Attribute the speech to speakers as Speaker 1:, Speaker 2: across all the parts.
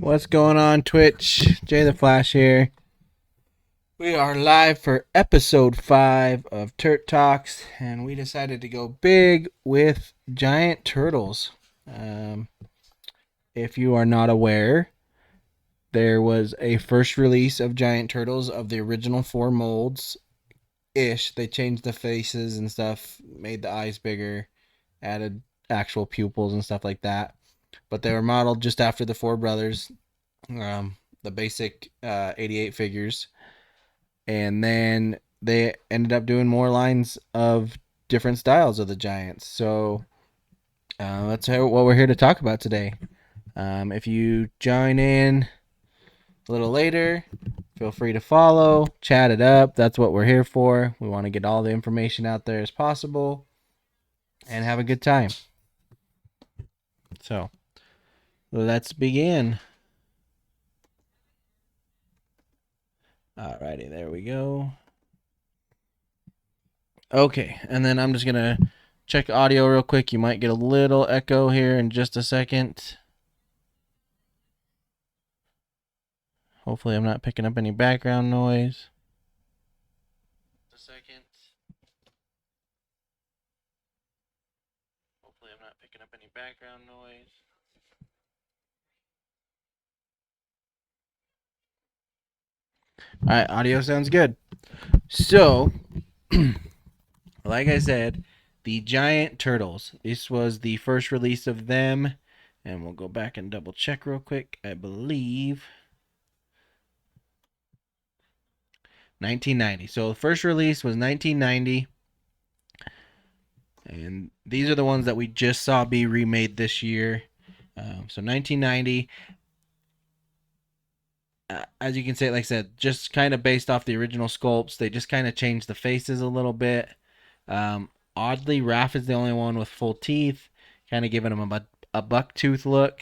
Speaker 1: What's going on, Twitch? Jay the Flash here. We are live for episode 5 of Turt Talks, and we decided to go big with giant turtles. Um, if you are not aware, there was a first release of giant turtles of the original 4 molds ish. They changed the faces and stuff, made the eyes bigger, added actual pupils and stuff like that. But they were modeled just after the 4 brothers, the basic 88 figures, and then they ended up doing more lines of different styles of the Giants. So that's what we're here to talk about today. If you join in a little later, feel free to follow, chat it up. That's what we're here for. We want to get all the information out there as possible and have a good time. So let's begin. Alrighty, there we go. Okay, and then I'm just going to check audio real quick. You might get a little echo here in just a second. Hopefully I'm not picking up any background noise. A second. Hopefully I'm not picking up any background noise. Alright, audio sounds good. So, like I said, the Giant Turtles. This was the first release of them. And we'll go back and double check real quick. I believe 1990. So the first release was 1990. And these are the ones that we just saw be remade this year. So 1990. As you can say, like I said, just kind of based off the original sculpts. They just kind of changed the faces a little bit. Oddly, Raph is the only one with full teeth, kind of giving him a buck tooth look.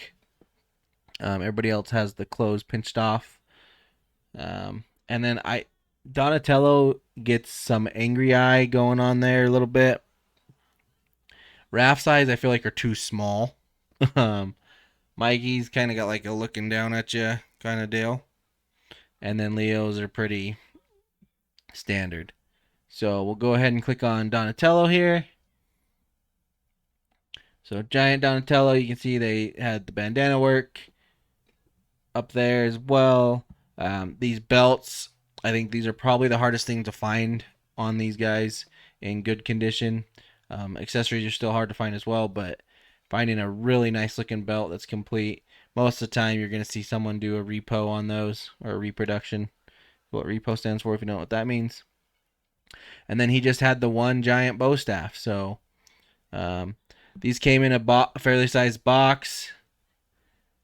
Speaker 1: Everybody else has the clothes pinched off. And then Donatello gets some angry eye going on there a little bit. Raph's eyes, I feel like, are too small. Mikey's kind of got like a looking down at you kind of deal. And then Leo's are pretty standard. So we'll go ahead and click on Donatello here. So giant Donatello, you can see they had the bandana work up there as well. These belts, I think these are probably the hardest thing to find on these guys in good condition. Accessories are still hard to find as well, but finding a really nice looking belt that's complete, most of the time you're going to see someone do a repo on those, or a reproduction. What repo stands for, if you know what that means. And then he just had the one giant bow staff. So these came in a fairly sized box.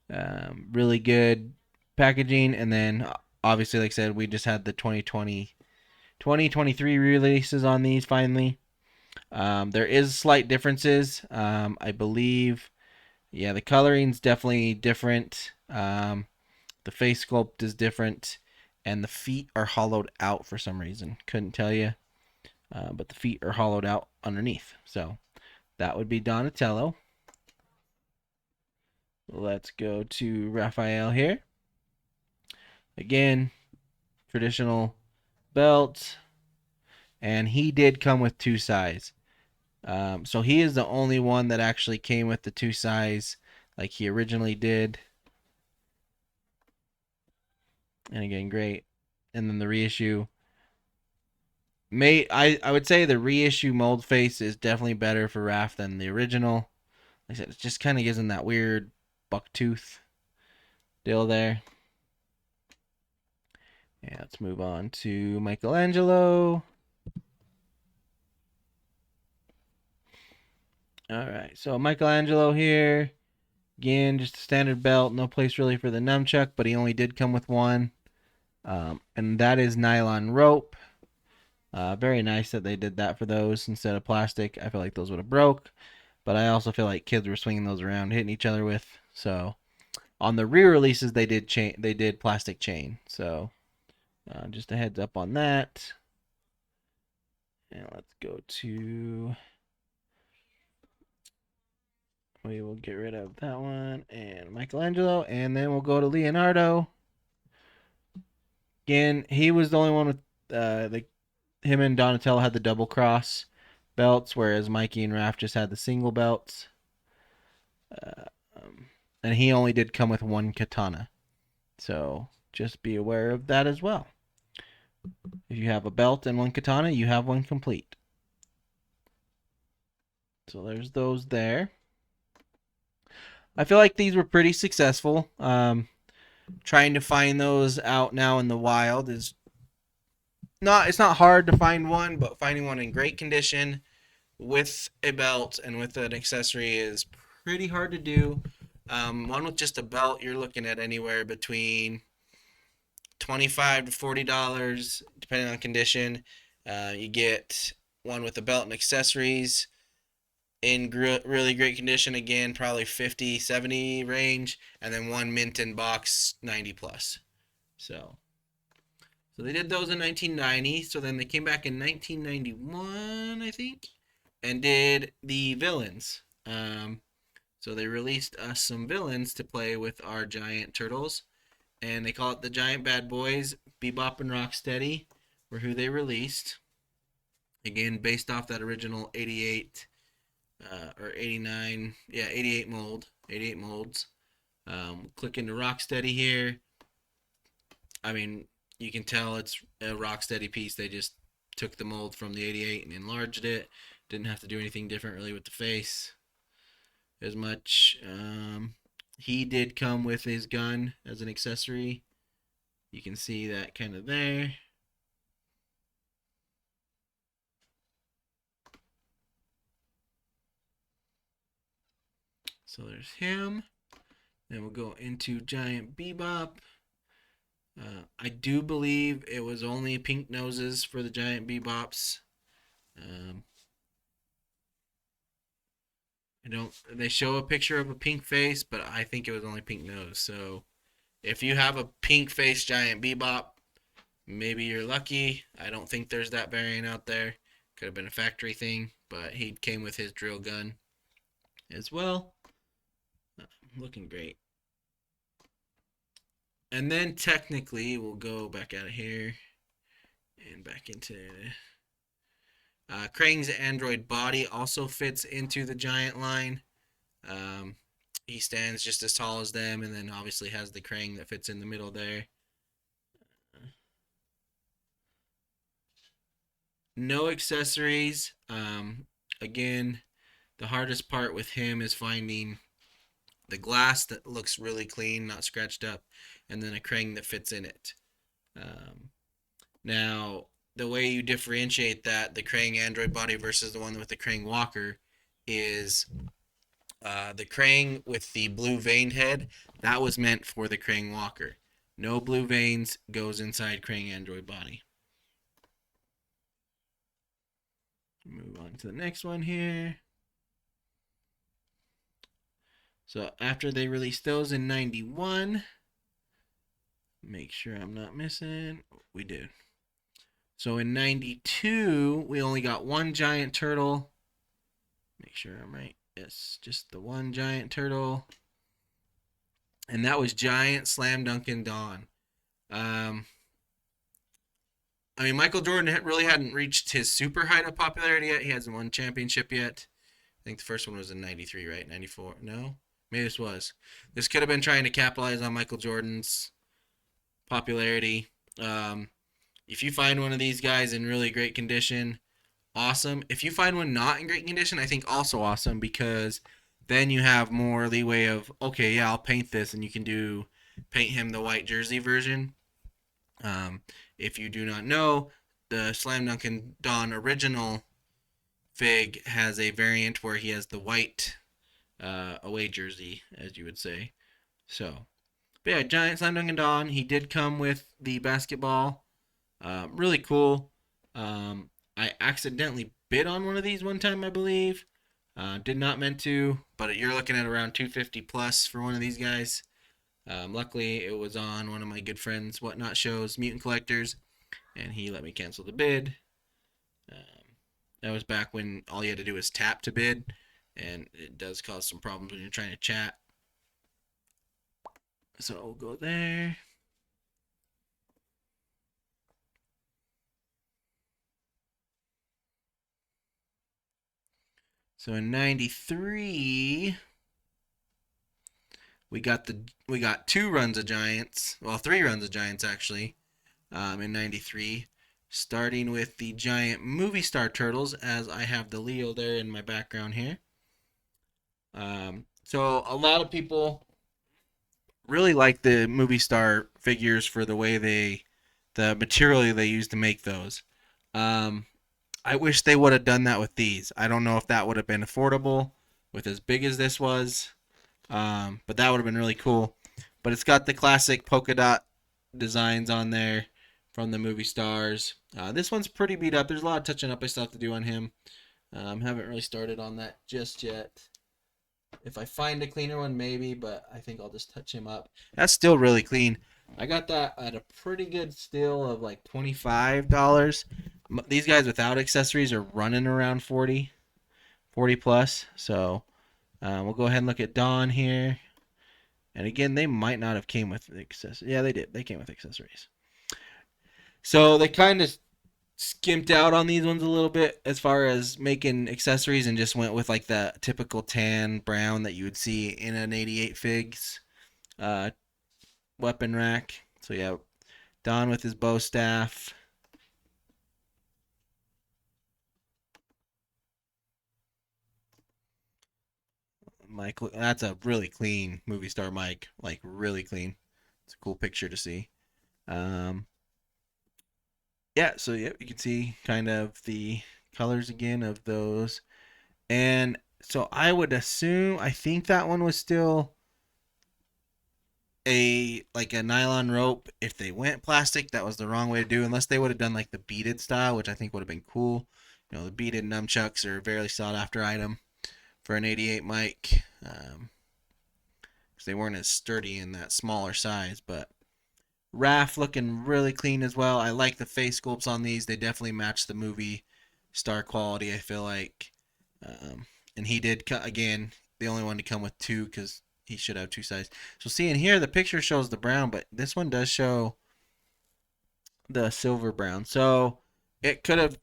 Speaker 1: Really good packaging. And then obviously, like I said, we just had the 2023 releases on these finally. There is slight differences. I believe, yeah, the coloring's definitely different. The face sculpt is different. And the feet are hollowed out for some reason. Couldn't tell you. But the feet are hollowed out underneath. So that would be Donatello. Let's go to Raphael here. Again, traditional belt. And he did come with 2 size. So he is the only one that actually came with the 2 size like he originally did. And again, great. And then the reissue. I would say the reissue mold face is definitely better for Raph than the original. Like I said, it just kind of gives him that weird buck tooth deal there. Yeah, let's move on to Michelangelo. All right, so Michelangelo here. Again, just a standard belt. No place really for the nunchuck, but he only did come with one. And that is nylon rope. Very nice that they did that for those instead of plastic. I feel like those would have broke. But I also feel like kids were swinging those around, hitting each other with. So on the re-releases, they did plastic chain. So just a heads up on that. And let's go to We will get rid of that one and Michelangelo, and then we'll go to Leonardo. Again, he was the only one with him and Donatello had the double cross belts, whereas Mikey and Raph just had the single belts. Uh, um, and he only did come with one katana. So just be aware of that as well. If you have a belt and one katana, you have one complete. So there's those there. I feel like these were pretty successful. Trying to find those out now in the wild is it's not hard to find one, but finding one in great condition with a belt and with an accessory is pretty hard to do. One with just a belt, you're looking at anywhere between $25 to $40, depending on condition. You get one with a belt and accessories in really great condition, again, probably 50, 70 range, and then one mint in box, 90 plus. So they did those in 1990. So then they came back in 1991, I think, and did the villains. So they released us some villains to play with our giant turtles, and they call it the Giant Bad Boys. Bebop and Rocksteady were who they released. Again, based off that original 88 or 89, 88 mold, 88 molds. Click into Rocksteady here. I mean, you can tell it's a Rocksteady piece. They just took the mold from the 88 and enlarged it. Didn't have to do anything different really with the face as much. He did come with his gun as an accessory. You can see that kind of there. So there's him. Then we'll go into Giant Bebop. I do believe it was only pink noses for the Giant Bebops. They show a picture of a pink face, but I think it was only pink nose. So if you have a pink face Giant Bebop, maybe you're lucky. I don't think there's that variant out there. Could have been a factory thing, but he came with his drill gun as well. Looking great. And then technically, we'll go back out of here and back into Krang's android body also fits into the giant line. He stands just as tall as them, and then obviously has the Krang that fits in the middle there. No accessories. Again, the hardest part with him is finding the glass that looks really clean, not scratched up, and then a Krang that fits in it. Now, the way you differentiate that, the Krang android body versus the one with the Krang walker, is the Krang with the blue veined head, that was meant for the Krang walker. No blue veins goes inside Krang android body. Move on to the next one here. So after they released those in 91, make sure I'm not missing. We did. So in 92, we only got one giant turtle. Make sure I'm right. Yes, just the one giant turtle. And that was Giant Slam Dunkin' Dawn. I mean, Michael Jordan really hadn't reached his super height of popularity yet. He hasn't won championship yet. I think the first one was in 93, right? 94? No? Maybe this was. This could have been trying to capitalize on Michael Jordan's popularity. If you find one of these guys in really great condition, awesome. If you find one not in great condition, I think also awesome, because then you have more leeway of, okay, yeah, I'll paint this, and you can paint him the white jersey version. If you do not know, the Slam Dunkin' Dawn original fig has a variant where he has the white away jersey, as you would say. So, but yeah, Giant Slam Dunkin' Dawn. He did come with the basketball. Really cool. I accidentally bid on one of these one time, I believe. Did not meant to, but you're looking at around 250 plus for one of these guys. Luckily, it was on one of my good friends' Whatnot shows, Mutant Collectors, and he let me cancel the bid. That was back when all you had to do was tap to bid, and it does cause some problems when you're trying to chat. So we'll go there. So in 93, we got 2 runs of Giants. Well, 3 runs of Giants actually. In 93, starting with the giant movie star turtles, as I have the Leo there in my background here. So a lot of people really like the movie star figures for the way the material they use to make those. Um, I wish they would have done that with these. I don't know if that would have been affordable with as big as this was, but that would have been really cool. But it's got the classic polka dot designs on there from the movie stars. This one's pretty beat up. There's a lot of touching up I still have to do on him. Haven't really started on that just yet. If I find a cleaner one, maybe, but I think I'll just touch him up. That's still really clean. I got that at a pretty good steal of like $25. These guys without accessories are running around 40 plus. So we'll go ahead and look at Dawn here. And again, they might not have came with accessories. Yeah, they did. They came with accessories. So they kind of skimped out on these ones a little bit as far as making accessories and just went with like the typical tan brown that you would see in an 88 figs uh, weapon rack. So yeah, Don with his bow staff. Mike, that's a really clean movie star Mike, like really clean. It's a cool picture to see. Um, yeah, so yeah, you can see kind of the colors again of those. And so I would assume, I think that one was still a like a nylon rope. If they went plastic, that was the wrong way to do, unless they would have done like the beaded style, which I think would have been cool. You know, the beaded nunchucks are a very sought after item for an 88 mic. Because they weren't as sturdy in that smaller size, but Raph looking really clean as well. I like the face sculpts on these. They definitely match the movie star quality, I feel like. And he did, again, the only one to come with 2 because he should have 2 sizes. So see in here, the picture shows the brown, but this one does show the silver brown. So it could have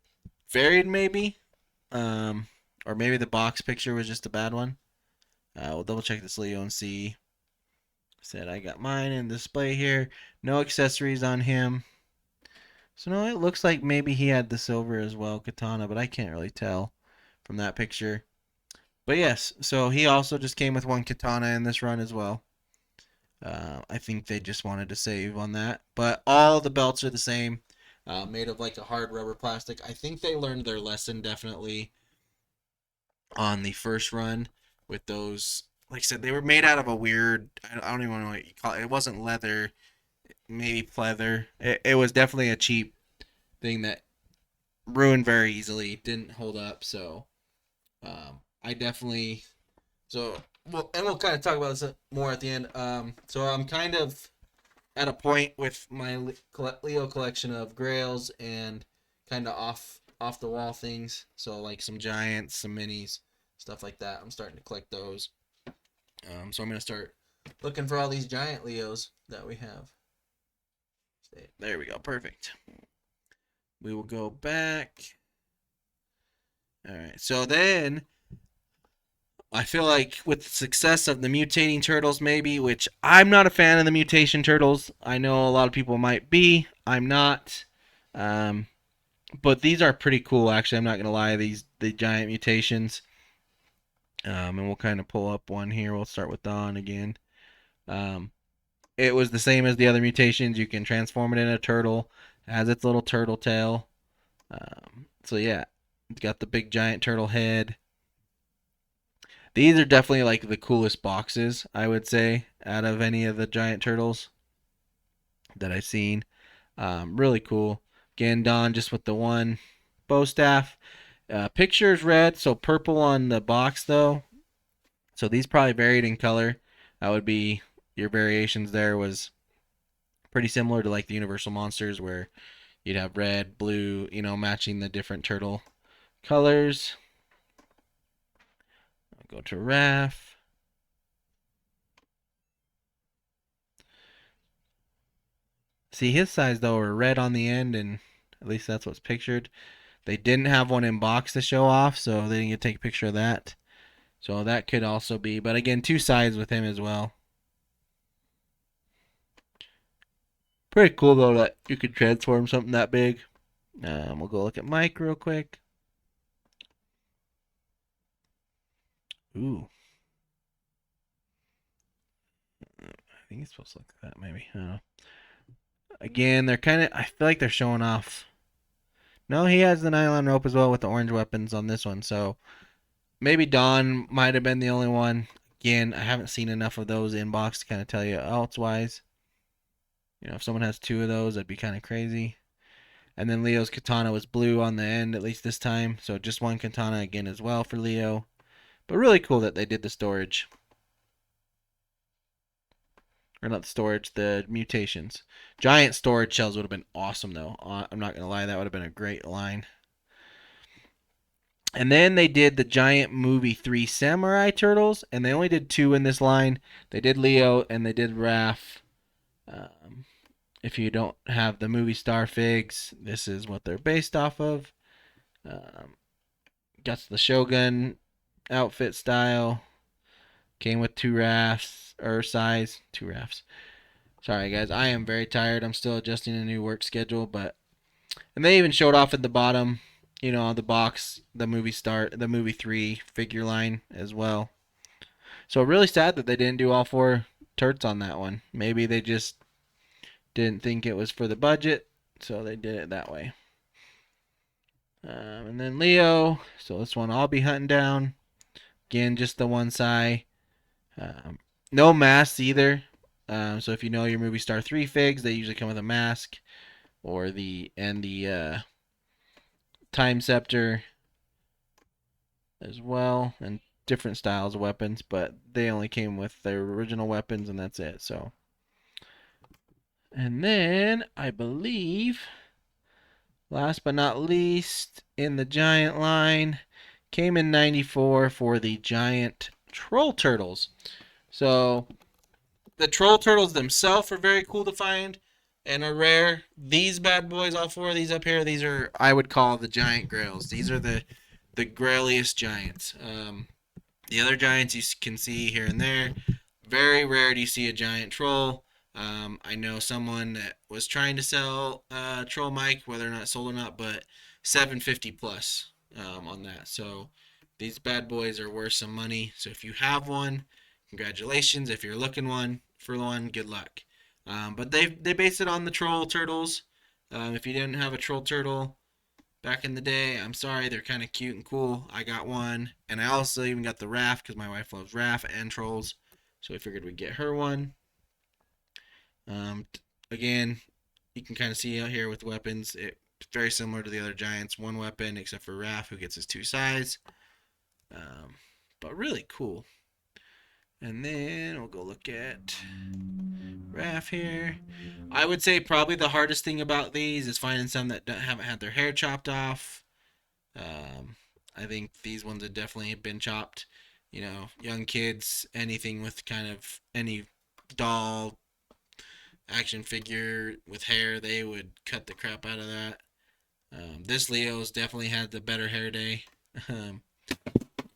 Speaker 1: varied maybe. Um, or maybe the box picture was just a bad one. We'll double check this Leo and see. Said I got mine in display here. No accessories on him. So no, it looks like maybe he had the silver as well, katana, but I can't really tell from that picture. But yes, so he also just came with 1 katana in this run as well. I think they just wanted to save on that. But all the belts are the same, made of like a hard rubber plastic. I think they learned their lesson definitely on the first run with those. Like I said, they were made out of a weird, I don't even know what you call it. It wasn't leather, maybe pleather. It was definitely a cheap thing that ruined very easily, didn't hold up. So I definitely, so well, and we'll kind of talk about this more at the end. So I'm kind of at a point with my Leo collection of grails and kind of off the wall things. So like some giants, some minis, stuff like that. I'm starting to collect those. So I'm gonna start looking for all these giant Leos that we have. There we go. Perfect. We will go back. All right. So then I feel like with the success of the mutating turtles, maybe, which I'm not a fan of the mutation turtles. I know a lot of people might be. I'm not. Um, but these are pretty cool. Actually, I'm not gonna lie. The giant mutations. And we'll kind of pull up one here. We'll start with Dawn again. Um, it was the same as the other mutations. You can transform it in a turtle. It has its little turtle tail. So yeah, it's got the big giant turtle head. These are definitely like the coolest boxes, I would say, out of any of the giant turtles that I've seen. Really cool. Again, Don just with the 1 bow staff. Picture is red, so purple on the box though. So these probably varied in color. That would be your variations there was pretty similar to like the Universal Monsters where you'd have red, blue, matching the different turtle colors. Go to Raph. See, his size, though, are red on the end, and at least that's what's pictured. They didn't have one in box to show off, so they didn't get to take a picture of that. So that could also be. But again, two sides with him as well. Pretty cool, though, that you could transform something that big. We'll go look at Mike real quick. Ooh. I think it's supposed to look like that, maybe. I don't know. Again, they're kind of. I feel like they're showing off. No, he has the nylon rope as well with the orange weapons on this one. So maybe Don might have been the only one. Again, I haven't seen enough of those in box to kind of tell you elsewise. You know, if someone has two of those, that'd be kind of crazy. And then Leo's katana was blue on the end, at least this time. So just one katana again as well for Leo. But really cool that they did the storage. Or not the storage, the mutations. Giant storage shells would have been awesome, though. I'm not going to lie, that would have been a great line. And then they did the Giant Movie 3 Samurai Turtles, and they only did two in this line. They did Leo and they did Raph. If you don't have the movie star figs, this is what they're based off of. Got the Shogun outfit style. Came with two rafts, or size, two rafts. Sorry, guys, I am very tired. I'm still adjusting a new work schedule, but and they even showed off at the bottom, you know, the box, the movie 3 figure line as well. So really sad that they didn't do all four turts on that one. Maybe they just didn't think it was for the budget, so they did it that way. And then Leo, so this one I'll be hunting down. Again, just the one side. No masks either. So if you know your movie star 3 figs, they usually come with a mask or the time scepter as well, and different styles of weapons, but they only came with their original weapons and that's it. So, and then I believe last but not least in the giant line came in 94 for the giant troll turtles. So the troll turtles themselves are very cool to find and are rare. These bad boys, all four of these up here, these are, I would call, the giant grails. These are the grailiest giants. The other giants you can see here and there. Very rare do you see a giant troll. I know someone that was trying to sell troll Mike, whether or not sold or not, but 750 plus on that. So these bad boys are worth some money. So if you have one, congratulations. If you're looking for one, good luck. But they base it on the troll turtles. If you didn't have a troll turtle back in the day, I'm sorry, they're kind of cute and cool. I got one, and I also even got the Raph because my wife loves Raph and trolls, so we figured we'd get her one. Again, you can kind of see out here with weapons, it's very similar to the other giants. One weapon, except for Raph, who gets his two sides. But really cool. And then we'll go look at Raph here. I would say probably the hardest thing about these is finding some that haven't had their hair chopped off. I think these ones have definitely been chopped. You know, young kids, anything with kind of any doll, action figure with hair, they would cut the crap out of that. This Leo's definitely had the better hair day.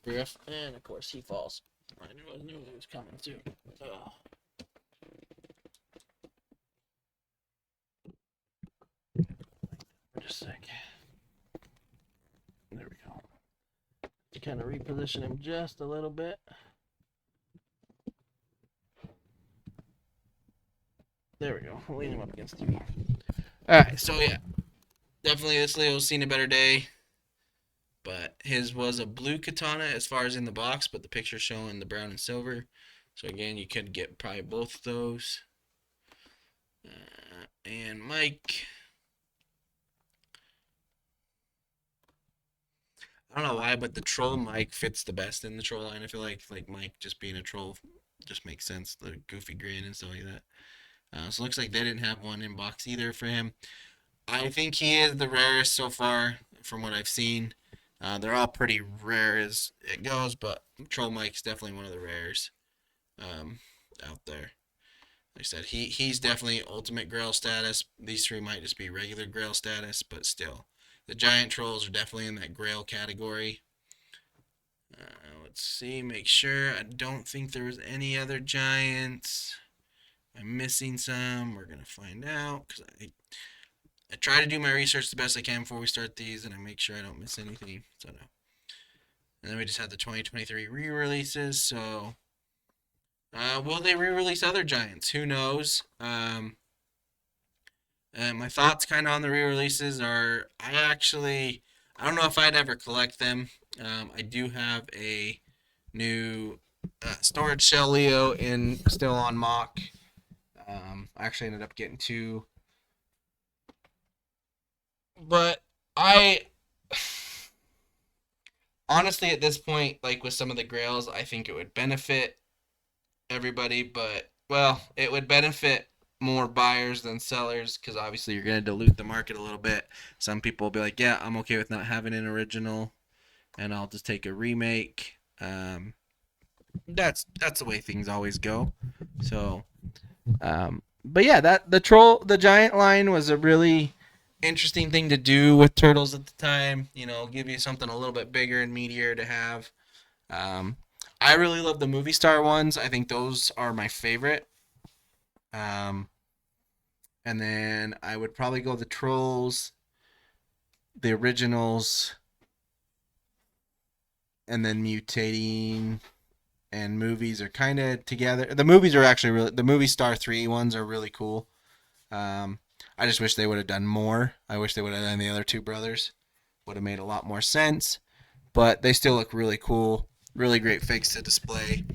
Speaker 1: Griff, and of course he falls. I knew he was coming too. Oh. Just a sec. There we go. Kind of reposition him just a little bit. There we go. I'll lean him up against the TV. Alright, so yeah. Definitely this Leo's seen a better day. But his was a blue katana as far as in the box, but the picture's showing the brown and silver. So again, you could get probably both of those. And Mike. I don't know why, but the troll Mike fits the best in the troll line. I feel like Mike just being a troll just makes sense. The goofy grin and stuff like that. So it looks like they didn't have one in box either for him. I think he is the rarest so far from what I've seen. They're all pretty rare as it goes, but Troll Mike's definitely one of the rares um, out there. Like I said, he's definitely ultimate Grail status. These three might just be regular Grail status, but still, the giant trolls are definitely in that Grail category. Let's see, make sure. I don't think there was any other giants. I'm missing some. We're gonna find out because I try to do my research the best I can before we start these, and I make sure I don't miss anything. So no. And then we just had the 2023 re-releases. So, will they re-release other giants? Who knows? My thoughts kind of on the re-releases are I don't know if I'd ever collect them. I do have a new storage shell Leo in still on mock. I actually ended up getting two, but I honestly at this point, like with some of the grails, I think it would benefit everybody, but well, it would benefit more buyers than sellers because obviously you're going to dilute the market a little bit. Some people will be like, yeah, I'm okay with not having an original and I'll just take a remake. That's the way things always go. So, but yeah, the giant line was a really interesting thing to do with turtles at the time. You know, give you something a little bit bigger and meatier to have. Um, I really love the movie star ones. I think those are my favorite. Um, and then I would probably go the trolls, the originals, and then mutating and movies are kind of together. The movies are actually really the movie star 3 ones are really cool. I just wish they would have done more. I wish they would have done the other two brothers. Would have made a lot more sense. But they still look really cool. Really great fakes to display.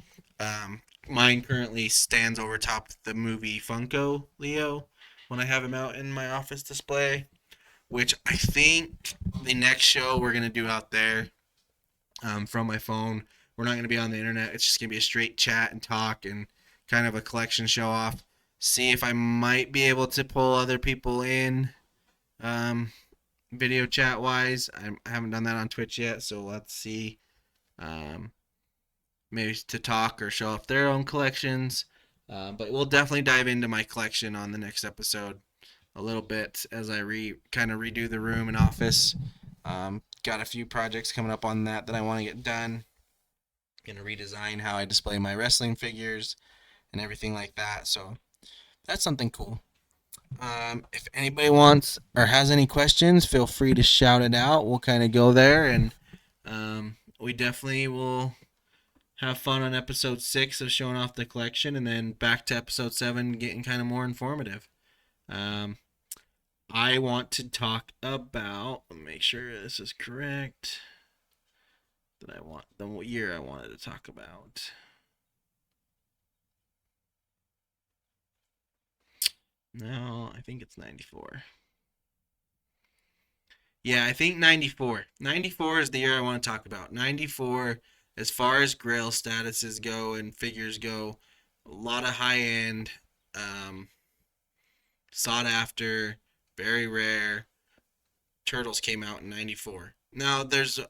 Speaker 1: Mine currently stands over top the movie Funko Leo when I have him out in my office display, which I think the next show we're gonna do out there from my phone. We're not gonna be on the internet. It's just gonna be a straight chat and talk and kind of a collection show off. See if I might be able to pull other people in, um, video chat wise. I haven't done that on Twitch yet, so let's see. Um, Maybe to talk or show off their own collections. But we'll definitely dive into my collection on the next episode a little bit as I kind of redo the room and office. Got a few projects coming up on that I want to get done. Gonna redesign how I display my wrestling figures and everything like that. So that's something cool. If anybody wants or has any questions, feel free to shout it out. We'll kind of go there, and we definitely will have fun on episode 6 of showing off the collection, and then back to episode 7 getting kind of more informative. Um, I want to talk about, make sure this is correct, that I want the year I wanted to talk about. No, I think it's 94. Yeah, I think 94. 94 is the year I want to talk about. 94, as far as grail statuses go and figures go, a lot of high end, um, sought after, very rare. Turtles came out in 94. Now, there's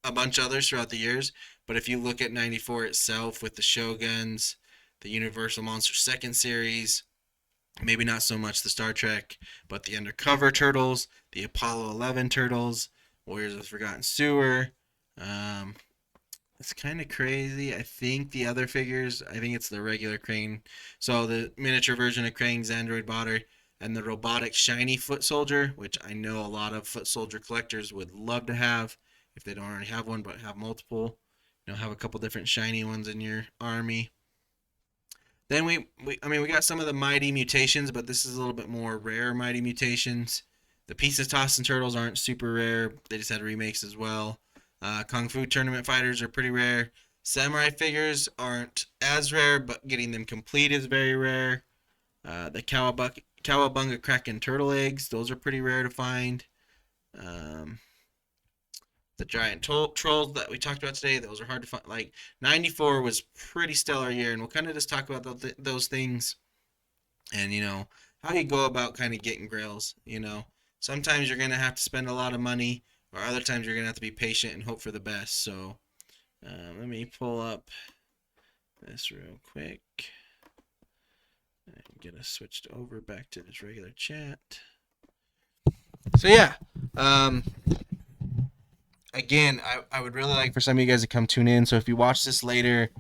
Speaker 1: a bunch of others throughout the years, but if you look at 94 itself with the Shoguns, the Universal Monster Second Series, maybe not so much the Star Trek, but the Undercover Turtles, the Apollo 11 Turtles, Warriors of the Forgotten Sewer. Um, it's kind of crazy. I think the other figures, I think it's the regular Krang. So the miniature version of Krang's Android Botter and the robotic shiny foot soldier, which I know a lot of foot soldier collectors would love to have if they don't already have one, but have multiple. You know, have a couple different shiny ones in your army. Then we got some of the mighty mutations, but this is a little bit more rare mighty mutations. The pieces tossed and turtles aren't super rare. They just had remakes as well. Kung Fu tournament fighters are pretty rare. Samurai figures aren't as rare, but getting them complete is very rare. The Cowabunga Kraken turtle eggs, those are pretty rare to find. Um, the giant trolls that we talked about today, those are hard to find. Like 94 was pretty stellar year, and we'll kind of just talk about those things, and how you go about kind of getting grails. Sometimes you're gonna have to spend a lot of money, or other times you're gonna have to be patient and hope for the best. So let me pull up this real quick and get us switched over back to this regular chat. So yeah, again, I would really like for some of you guys to come tune in. So if you watch this later,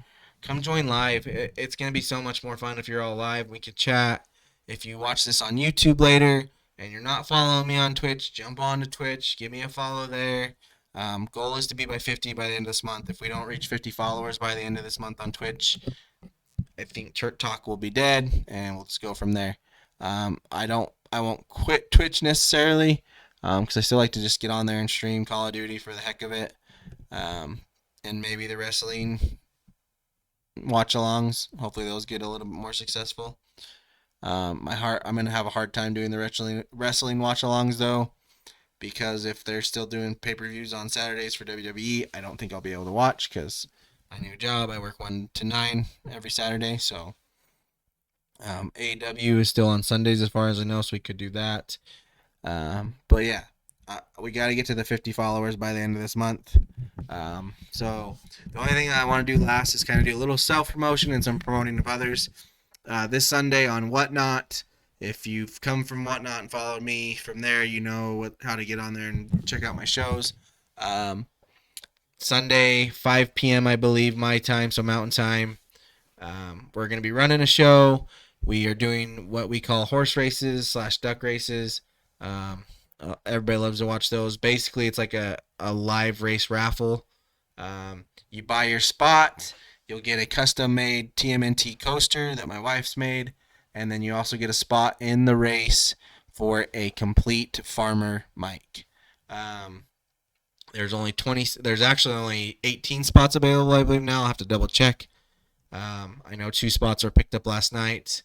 Speaker 1: come join live. It's going to be so much more fun if you're all live. We could chat. If you watch this on YouTube later and you're not following me on Twitch, jump on to Twitch. Give me a follow there. Goal is to be by 50 by the end of this month. If we don't reach 50 followers by the end of this month on Twitch, I think Turt Talk will be dead, and we'll just go from there. I won't quit Twitch necessarily, because I still like to just get on there and stream Call of Duty for the heck of it, and maybe the wrestling watch-alongs. Hopefully those get a little bit more successful. I'm gonna have a hard time doing the wrestling watch-alongs though, because if they're still doing pay-per-views on Saturdays for WWE, I don't think I'll be able to watch because my new job, I work 1 to 9 every Saturday, so AEW is still on Sundays as far as I know, so we could do that. But yeah, we got to get to the 50 followers by the end of this month. So the only thing I want to do last is kind of do a little self-promotion and some promoting of others. This Sunday on Whatnot, if you've come from Whatnot and followed me from there, you know how to get on there and check out my shows. Sunday, 5 p.m., I believe, my time, so Mountain Time. We're going to be running a show. We are doing what we call horse races / duck races. Everybody loves to watch those. Basically, it's like a live race raffle. You buy your spot. You'll get a custom-made TMNT coaster that my wife's made. And then you also get a spot in the race for a complete farmer mic. There's actually only 18 spots available, I believe now. I'll have to double check. I know 2 spots were picked up last night,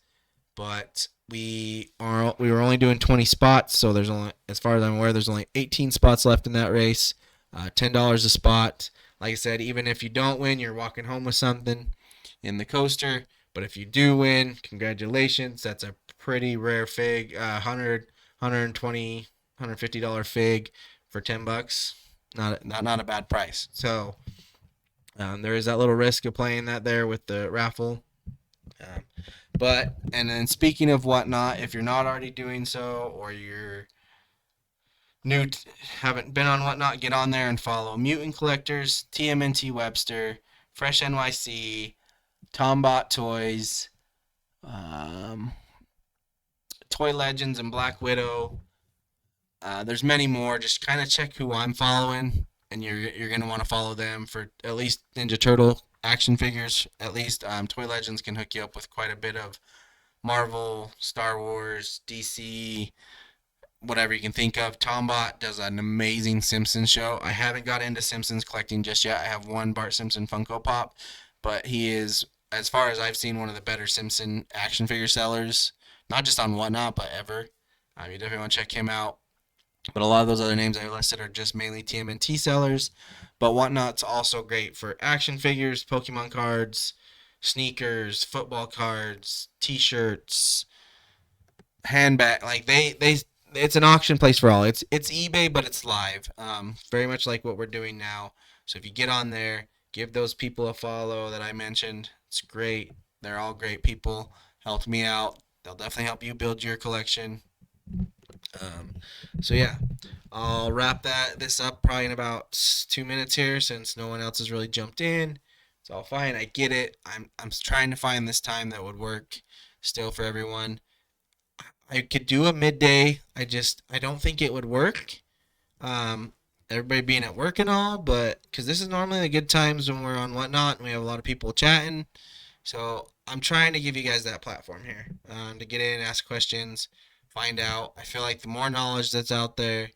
Speaker 1: but we were only doing 20 spots, so there's only, as far as I'm aware, there's only 18 spots left in that race. $10 a spot. Like I said, even if you don't win, you're walking home with something in the coaster. But if you do win, congratulations. That's a pretty rare fig. $100, $120, $150 fig for $10. Not a bad price. So there is that little risk of playing that there with the raffle. And then speaking of Whatnot, if you're not already doing so, or you're haven't been on Whatnot, get on there and follow Mutant Collectors, TMNT Webster, Fresh NYC, Tombot Toys, Toy Legends, and Black Widow. There's many more. Just kind of check who I'm following, and you're gonna want to follow them for at least Ninja Turtle action figures. At least Toy Legends can hook you up with quite a bit of Marvel, Star Wars, DC, whatever you can think of. Tombot does an amazing Simpsons show. I haven't got into Simpsons collecting just yet. I have one Bart Simpson Funko Pop, but he is, as far as I've seen, one of the better Simpson action figure sellers, not just on Whatnot, but ever. You definitely want to check him out. But a lot of those other names I listed are just mainly TMNT sellers. But Whatnot's also great for action figures, Pokemon cards, sneakers, football cards, T-shirts, handbag. Like it's an auction place for all. It's eBay, but it's live. Very much like what we're doing now. So if you get on there, give those people a follow that I mentioned. It's great. They're all great people. Helped me out. They'll definitely help you build your collection. So yeah, I'll wrap this up probably in about 2 minutes here, since no one else has really jumped in. It's all fine. I get it. I'm trying to find this time that would work still for everyone. I could do a midday. I don't think it would work. Everybody being at work and all, but because this is normally the good times when we're on Whatnot and we have a lot of people chatting. So I'm trying to give you guys that platform here to get in, ask questions, find out. I feel like the more knowledge that's out there,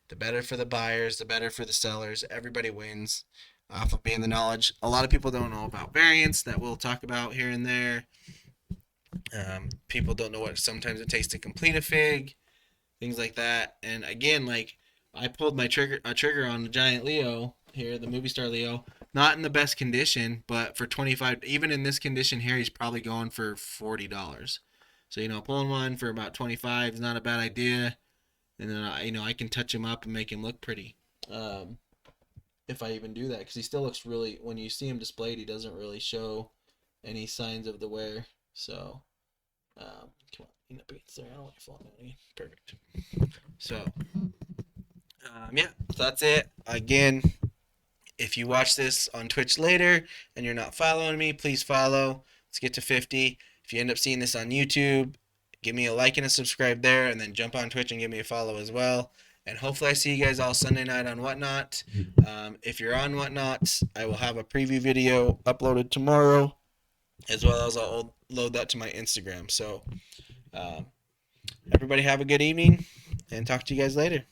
Speaker 1: the better for the buyers, the better for the sellers. Everybody wins off of being the knowledge. A lot of people don't know about variants that we'll talk about here and there. People don't know what sometimes it takes to complete a fig, things like that. And again, like I pulled my trigger on the giant Leo here, the movie star Leo, not in the best condition, but for 25, even in this condition here, he's probably going for $40. So pulling one for about 25 is not a bad idea. And then I can touch him up and make him look pretty. if I even do that, because he still looks really, when you see him displayed, he doesn't really show any signs of the wear. So, come on, lean up against there. I don't want you falling down again. Perfect. So, yeah, so that's it. Again, if you watch this on Twitch later and you're not following me, please follow. Let's get to 50. If you end up seeing this on YouTube, give me a like and a subscribe there, and then jump on Twitch and give me a follow as well. And hopefully I see you guys all Sunday night on Whatnot. If you're on Whatnot, I will have a preview video uploaded tomorrow, as well as I'll load that to my Instagram. So everybody have a good evening, and talk to you guys later.